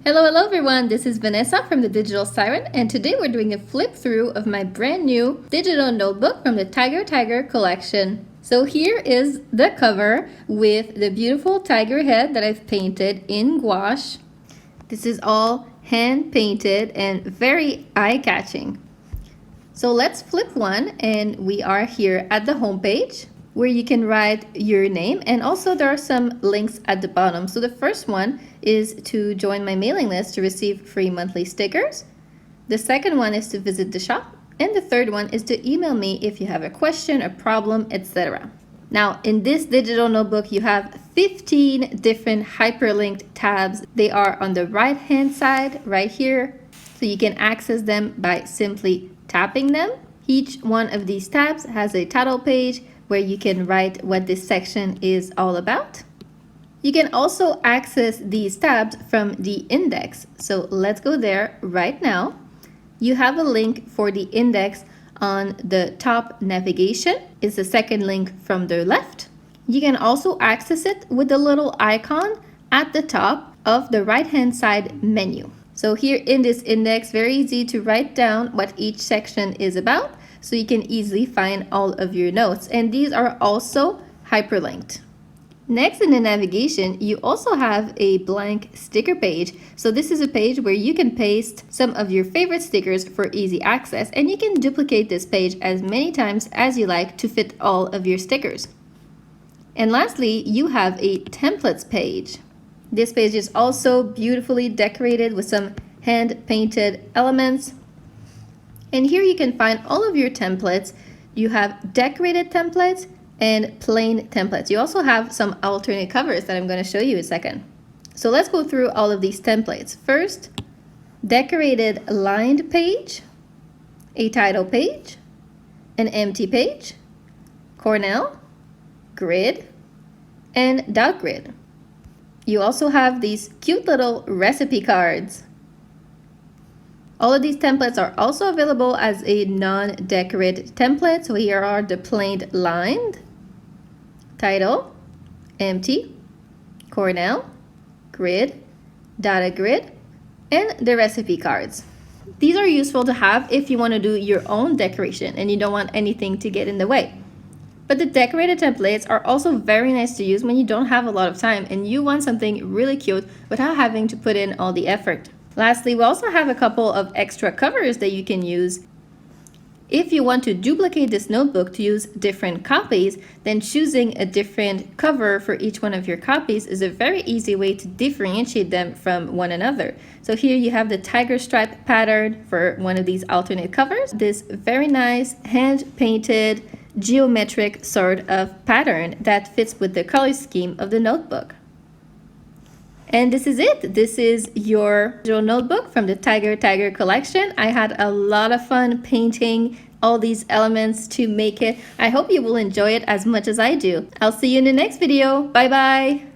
Hello everyone, this is Vanessa from the Digital Siren, and today we're doing a flip through of my brand new digital notebook from the Tiger collection. So here is the cover with the beautiful tiger head that I've painted in gouache. This is all hand painted and very eye-catching. So let's flip one, and we are here at the home page, where you can write your name, and also there are some links at the bottom. So the first one is to join my mailing list to receive free monthly stickers. The second one is to visit the shop, and the third one is to email me if you have a question, a problem, etc. Now in this digital notebook you have 15 different hyperlinked tabs. They are on the right hand side right here, so you can access them by simply tapping them. Each one of these tabs has a title page where you can write what this section is all about. You can also access these tabs from the index. So let's go there right now. You have a link for the index on the top navigation. It's the second link from the left. You can also access it with the little icon at the top of the right-hand side menu. So here in this index, very easy to write down what each section is about, so you can easily find all of your notes. And these are also hyperlinked. Next in the navigation, you also have a blank sticker page. So this is a page where you can paste some of your favorite stickers for easy access, and you can duplicate this page as many times as you like to fit all of your stickers. And lastly, you have a templates page. This page is also beautifully decorated with some hand-painted elements. And here you can find all of your templates. You have decorated templates and plain templates. You also have some alternate covers that I'm going to show you in a second. So let's go through all of these templates. First, decorated lined page, a title page, an empty page, Cornell, grid, and dot grid. You also have these cute little recipe cards. All of these templates are also available as a non-decorated template. So here are the plain lined, title, empty, Cornell, grid, data grid, and the recipe cards. These are useful to have if you want to do your own decoration and you don't want anything to get in the way. But the decorated templates are also very nice to use when you don't have a lot of time and you want something really cute without having to put in all the effort. Lastly, we also have a couple of extra covers that you can use. If you want to duplicate this notebook to use different copies, then choosing a different cover for each one of your copies is a very easy way to differentiate them from one another. So here you have the tiger stripe pattern for one of these alternate covers. This very nice hand-painted geometric sort of pattern that fits with the color scheme of the notebook. And this is it. This is your digital notebook from the Tiger collection. I had a lot of fun painting all these elements to make it. I hope you will enjoy it as much as I do. I'll see you in the next video. Bye bye.